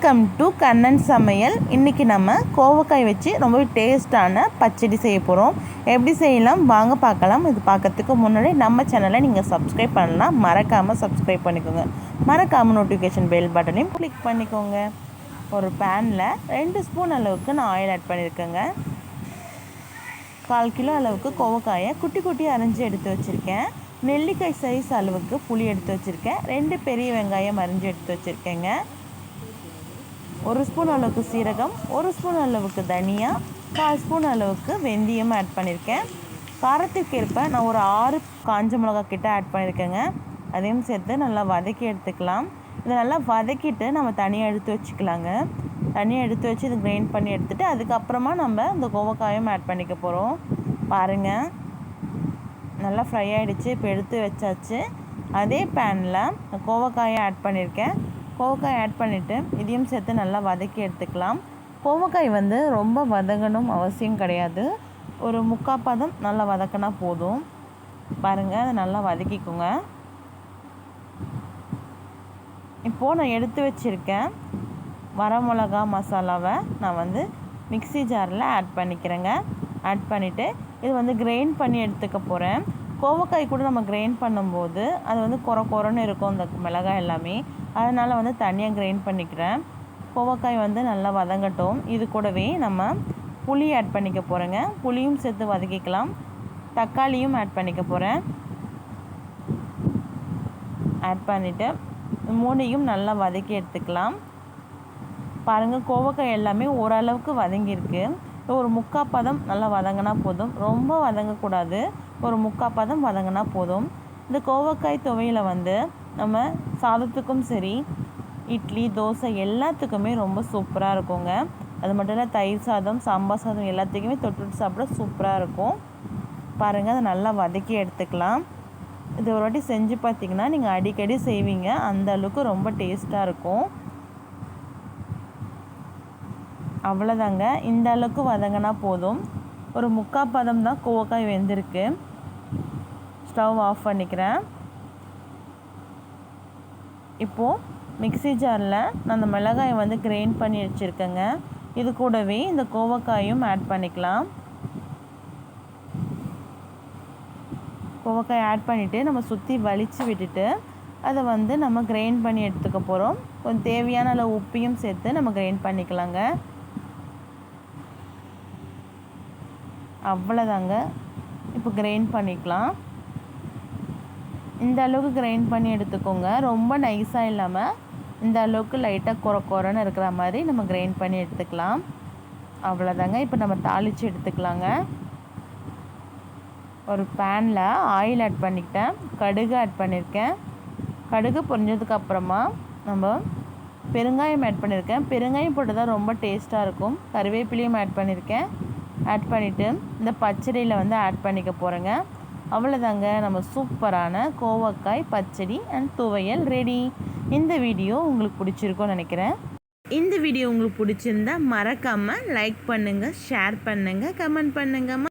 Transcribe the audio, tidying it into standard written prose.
Welcome to Kannan சமையல். இன்றைக்கி நம்ம கோவக்காய் வச்சு ரொம்பவே டேஸ்ட்டான பச்சடி செய்ய போகிறோம். எப்படி செய்யலாம் வாங்க பார்க்கலாம். இது பார்க்கறதுக்கு முன்னாடி நம்ம சேனலை நீங்கள் சப்ஸ்கிரைப் பண்ணலாம், மறக்காமல் சப்ஸ்கிரைப் பண்ணிக்கோங்க. மறக்காமல் நோட்டிஃபிகேஷன் பெல் பட்டனையும் கிளிக் பண்ணிக்கோங்க. ஒரு பேனில் 2 ஸ்பூன் அளவுக்கு நான் ஆயில் ஆட் பண்ணியிருக்கேங்க. 1/4 கிலோ அளவுக்கு கோவக்காயை குட்டி குட்டியாக அரிஞ்சு எடுத்து வச்சுருக்கேன். நெல்லிக்காய் சைஸ் அளவுக்கு புளி எடுத்து வச்சுருக்கேன். 2 பெரிய வெங்காயம் அரிஞ்சு எடுத்து வச்சுருக்கேங்க. 1 ஸ்பூன் அளவுக்கு சீரகம், 1 ஸ்பூன் அளவுக்கு தனியா, 1/4 ஸ்பூன் அளவுக்கு வெந்தயம் ஆட் பண்ணியிருக்கேன். காரத்துக்கு ஏற்ப நான் ஒரு 6 காஞ்ச மிளகா கிட்ட ஆட் பண்ணியிருக்கேங்க. அதையும் சேர்த்து நல்லா வதக்கி எடுத்துக்கலாம். இதை நல்லா வதக்கிட்டு நம்ம தனியாக எடுத்து வச்சுக்கலாங்க. தனியாக எடுத்து வச்சு இதை கிரைண்ட் பண்ணி எடுத்துகிட்டு அதுக்கப்புறமா நம்ம இந்த கோவக்காயும் ஆட் பண்ணிக்க போகிறோம். பாருங்கள், நல்லா ஃப்ரை ஆகிடுச்சு. இப்போ எடுத்து வச்சாச்சு. அதே பேனில் கோவக்காயை ஆட் பண்ணியிருக்கேன். கோவக்காய் ஆட் பண்ணிவிட்டு இதையும் சேர்த்து நல்லா வதக்கி எடுத்துக்கலாம். கோவக்காய் ரொம்ப வதங்கணும் அவசியம் கிடையாது. ஒரு 3/4 பதம் நல்லா வதக்கினா போதும். பாருங்கள், அதை நல்லா வதக்கிக்கோங்க. இப்போது நான் எடுத்து வச்சுருக்கேன் வரமிளகா மசாலாவை நான் மிக்ஸி ஜாரில் ஆட் பண்ணிக்கிறேங்க. ஆட் பண்ணிவிட்டு இது கிரைண்ட் பண்ணி எடுத்துக்க போகிறேன். கோவக்காய் கூட நம்ம கிரைண்ட் பண்ணும்போது அது கொரன்னு இருக்கும் அந்த மிளகாய் எல்லாமே. அதனால் தனியாக கிரைண்ட் பண்ணிக்கிறேன். கோவக்காய் நல்லா வதங்கட்டும். இது கூடவே நம்ம புளி ஆட் பண்ணிக்க போகிறேங்க. புளியும் சேர்த்து வதக்கிக்கலாம். தக்காளியும் ஆட் பண்ணிக்க போகிறேன். ஆட் பண்ணிவிட்டு 3ஐயும் நல்லா வதக்கி எடுத்துக்கலாம். பாருங்கள், கோவக்காய் எல்லாமே ஓரளவுக்கு வதங்கியிருக்கு. ஒரு 3/4 பதம் நல்லா வதங்கினா போதும். ரொம்ப வதங்கக்கூடாது. ஒரு 3/4 பதம் வதங்கினா போதும். இந்த கோவக்காய் துவையில் நம்ம சாதத்துக்கும் சரி, இட்லி, தோசை எல்லாத்துக்குமே ரொம்ப சூப்பராக இருக்குங்க. அது மட்டும் இல்லை, தயிர் சாதம், சாம்பார் சாதம் எல்லாத்துக்குமே தொட்டுட்டு சாப்பிட சூப்பராக இருக்கும். பாருங்கள், அதை நல்லா வதக்கி எடுத்துக்கலாம். இது ஒரு வாட்டி செஞ்சு பார்த்திங்கன்னா நீங்கள் அடிக்கடி செய்வீங்க. அந்த அளவுக்கு ரொம்ப டேஸ்ட்டாக இருக்கும். அவ்வளோதாங்க, இந்த அளவுக்கு வதங்கினா போதும். ஒரு 3/4 பதம் தான் கோவக்காய் வெந்திருக்கு. ஸ்டவ் ஆஃப் பண்ணிக்கிறேன். இப்போது மிக்ஸி ஜாரில் நான் அந்த மிளகாயை கிரைண்ட் பண்ணி வச்சுருக்கேங்க. இது கூடவே இந்த கோவக்காயும் ஆட் பண்ணிக்கலாம். கோவக்காய் ஆட் பண்ணிவிட்டு நம்ம சுற்றி வலித்து விட்டுட்டு அதை நம்ம கிரைண்ட் பண்ணி எடுத்துக்க போகிறோம். கொஞ்சம் தேவையான அளவு உப்பையும் சேர்த்து நம்ம கிரைண்ட் பண்ணிக்கலாங்க. அவ்வளோதாங்க, இப்போ கிரைண்ட் பண்ணிக்கலாம். இந்த அளவுக்கு கிரைண்ட் பண்ணி எடுத்துக்கோங்க. ரொம்ப நைஸாக இல்லாமல் இந்த அளவுக்கு லைட்டாக கொரன்னு இருக்கிற மாதிரி நம்ம கிரைண்ட் பண்ணி எடுத்துக்கலாம். அவ்வளோதாங்க, இப்போ நம்ம தாளித்து எடுத்துக்கலாங்க. ஒரு பேனில் ஆயில் ஆட் பண்ணிக்கிட்டேன். கடுகு ஆட் பண்ணியிருக்கேன். கடுகு பொரிஞ்சதுக்கப்புறமா நம்ம பெருங்காயம் ஆட் பண்ணியிருக்கேன். பெருங்காயம் போட்டு தான் ரொம்ப டேஸ்ட்டாக இருக்கும். கருவேப்பிலையும் ஆட் பண்ணியிருக்கேன். ஆட் பண்ணிவிட்டு இந்த பச்சடியில் ஆட் பண்ணிக்க போகிறேங்க. அவ்வளோதாங்க, நம்ம சூப்பரான கோவக்காய் பச்சடி அண்ட் துவையல் ரெடி. இந்த வீடியோ உங்களுக்கு பிடிச்சிருக்கும்னு நினைக்கிறேன். இந்த வீடியோ உங்களுக்கு பிடிச்சிருந்தா மறக்காமல் லைக் பண்ணுங்கள், ஷேர் பண்ணுங்கள், கமெண்ட் பண்ணுங்கள்.